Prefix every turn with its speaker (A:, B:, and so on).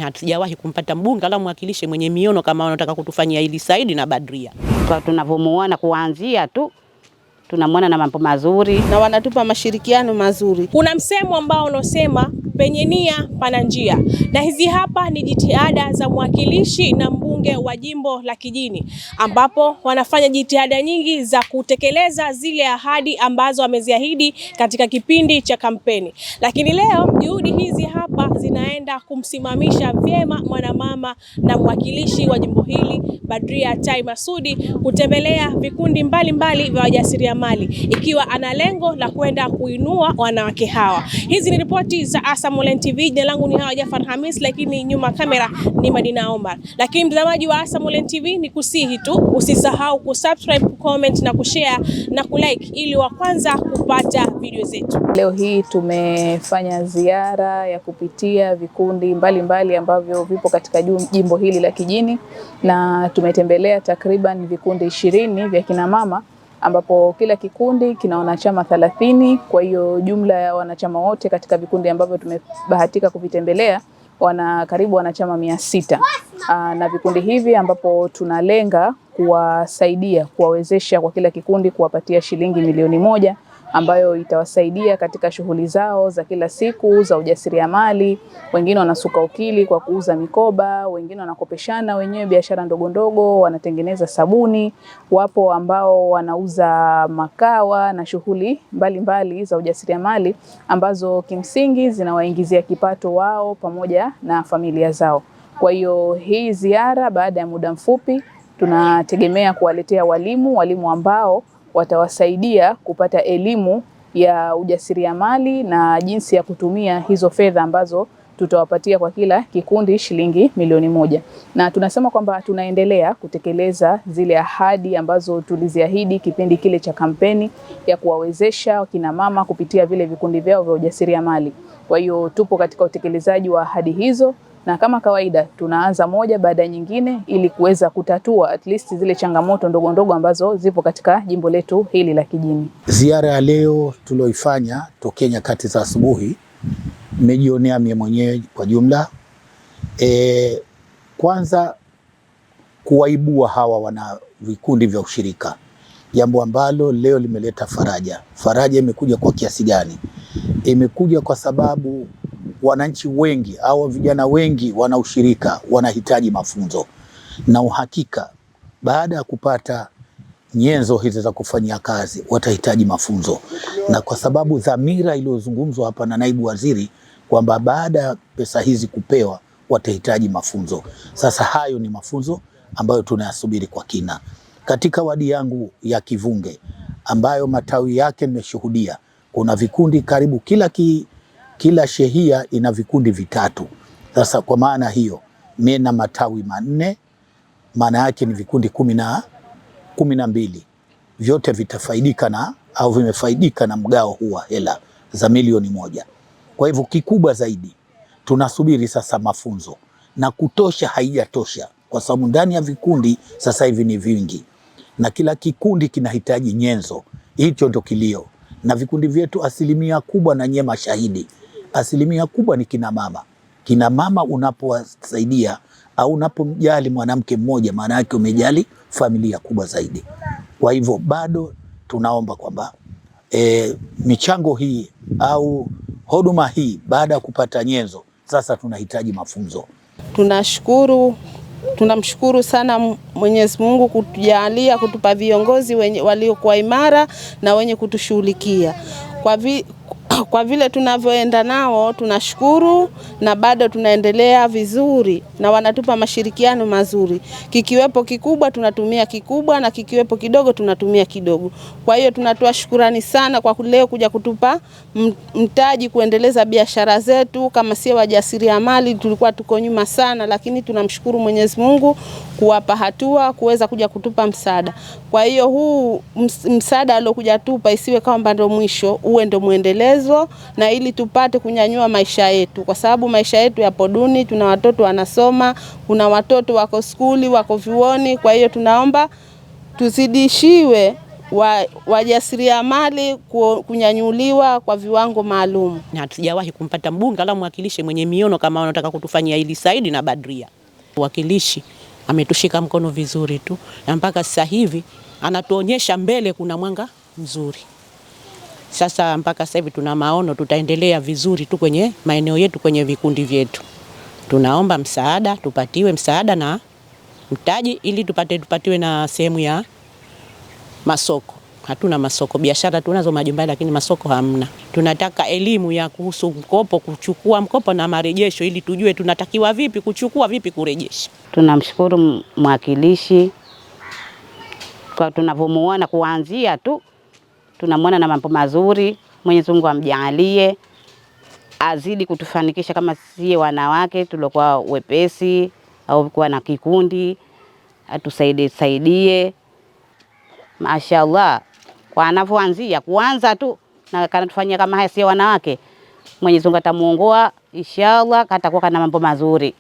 A: hatujawahi kumpata mbunge ala mwakilishi mwenye miono kama wanataka kutufanyia hili Saidi na Badria.
B: Kwa tunavyomuona kuanzia tu tunamwona na mambo mazuri
C: na wanatupa mashirikiano mazuri. Kuna msemo ambao unosema penye nia pana njia, na hizi hapa ni jitihada za mwakilishi na mbunge wa jimbo la Kijini, ambapo wanafanya jitihada nyingi za kutekeleza zile ahadi ambazo wameziahidi katika kipindi cha kampeni. Lakini leo juhudi hizi hapa zinaenda kumsimamisha vyema mwanamama na mwakilishi wa jimbo hili Badria Tai Masudi kutembelea vikundi mbalimbali vya wajasiriamali, ikiwa ana lengo la kwenda kuinua wanawake hawa. Hizi ni ripoti za ASAM Online TV. Jina langu ni Hawa Jafar Hamis, lakini nyuma kamera ni Madina Omar. Lakini mtazamaji wa ASAM Online TV, ni kusihi tu usisahau kusubscribe, comment na kushare na kulike ili wa kwanza kupata video zetu.
D: Leo hii tumefanya ziara ya kupitia vikundi mbalimbali ambavyo vipo katika jimbo hili la Kijini, na tumetembelea takriban vikundi 20 vya kina mama, ambapo kila kikundi kina wanachama 30. Kwa hiyo jumla ya wanachama wote katika vikundi ambavyo tumebahatika kuvitembelea karibu wanachama 600. Na vikundi hivi ambapo tunalenga kuwasaidia, kuwawezesha kwa kila kikundi kuwapatia shilingi milioni 1 ambayo itawasaidia katika shughuli zao za kila siku za ujasiriamali. Wengine wanasuka ukili kwa kuuza mikoba, wengine wanakopeshana wenyewe biashara ndogo ndogo, wanatengeneza sabuni, wapo ambao wanauza makawa na shughuli mbalimbali za ujasiriamali ambazo kimsingi zinawaingizia kipato wao pamoja na familia zao. Kwa hii ziara, baada ya muda mfupi, tunategemea kuwaletea walimu ambao watawasaidia kupata elimu ya ujasiriamali na jinsi ya kutumia hizo fedha ambazo tutawapatia kwa kila kikundi shilingi milioni 1. Na tunasema kwamba tunaendelea kutekeleza zile ahadi ambazo tuliziahidi kipindi kile cha kampeni ya kuwawezesha kina mama kupitia vile vikundi vyao vya ujasiriamali. Kwa hiyo tupo katika utekelezaji wa ahadi hizo, na kama kawaida tunaanza moja baada ya nyingine ili kuweza kutatua at least zile changamoto ndogo ndogo ambazo zipo katika jimbo letu hili la Kijini.
E: Ziara ya leo tulioifanya tokea nyakati za asubuhi nimejionea mimi mwenyewe kwa jumla. Kwanza kuwaibua hawa wana vikundi vya ushirika, jambo ambalo leo limeleta faraja. Faraja imekuja kwa kiasi gani? Imekuja kwa sababu wananchi wengi au vijana wengi wana ushirika wanahitaji mafunzo na uhakika. Baada ya kupata nyenzo hizi za kufanyia kazi watahitaji mafunzo, na kwa sababu dhamira iliyozungumzwa hapa na naibu waziri kwamba baada ya pesa hizi kupewa watahitaji mafunzo. Sasa hayo ni mafunzo ambayo tunayasubiri kwa kina. Katika wadi yangu ya Kivunge ambayo matawi yake nimeshuhudia, kuna vikundi karibu kila shehia ina vikundi 3. Sasa kwa maana hiyo mimi na matawi 4, maana yake ni vikundi 12. Vyote vitafaidika au vimefaidika na mgao huu wa hela za milioni 1. Kwa hivyo kikubwa zaidi tunasubiri sasa mafunzo, na kutosha haijatosha kwa sababu ndani ya vikundi sasa hivi ni vingi na kila kikundi kinahitaji nyenzo. Hicho ndio kilio, na vikundi vyetu asilimia kubwa, na nyie mashahidi, asilimia kubwa ni kina mama. Kina mama unapowasaidia au unapomjali mwanamke mmoja, maana yake umejali familia kubwa zaidi. Kwa hivyo bado tunaomba kwamba michango hii au huduma hii baada ya kupata nyenzo sasa tunahitaji mafunzo.
C: Tunamshukuru sana Mwenyezi Mungu kutujalia, kutupa viongozi waliokuwa imara na wenye kutushughulikia. Kwa vile tunavyoenda nao tunashukuru, na bado tunaendelea vizuri na wanatupa mashirikiano mazuri. Kikiwepo kikubwa tunatumia kikubwa, na kikiwepo kidogo tunatumia kidogo. Kwa hiyo tunatoa shukrani sana kwa leo kuja kutupa mtaji kuendeleza biashara zetu. Kama si wajasiriamali tulikuwa tuko nyuma sana, lakini tunamshukuru Mwenyezi Mungu kuwapa hatua kuweza kuja kutupa msaada. Kwa hiyo huu msaada aliokuja tupa isiwe kama ndo mwisho, uwe ndo muendelezo, na ili tupate kunyanyua maisha yetu, kwa sababu maisha yetu yapo duni. Tuna watoto wanasoma, kuna watoto wako skuli, wako vyuoni. Kwa hiyo tunaomba tuzidishiwe
F: wajasiriamali kunyanyuliwa kwa viwango maalum.
A: Na hatujawahi kumpata mbunge wala mwakilishi mwenye miono kama wanataka kutufanyia hili Saidi na Badria. Mwakilishi ametushika mkono vizuri tu na mpaka sasa hivi anatuonyesha mbele kuna mwanga mzuri. Sasa mpaka sasa hivi tuna maono tutaendelea vizuri tu kwenye maeneo yetu, kwenye vikundi vyetu. Tunaomba msaada, tupatiwe msaada na mtaji ili tupatiwe na sehemu ya masoko. Hatuna masoko, biashara tunazo majumbani lakini masoko hamna. Tunataka elimu ya kuhusu mkopo, kuchukua mkopo na marejesho ili tujue tunatakiwa vipi kuchukua, vipi kurejesha.
B: Tunamshukuru mwakilishi kwa tunavyomuona kuanzia tu tunamwona na mambo mazuri. Mwenyezi Mungu amjalie azidi kutufanikisha kama sisi wanawake tuliokuwa wepesi au kuwa na kikundi, atusaidie. Mashaallah, kwa anavyoanzia kuanza tu na kanatufanyia kama haya sisi wanawake, Mwenyezi Mungu atamuongoa inshallah, katakuwa kana mambo mazuri.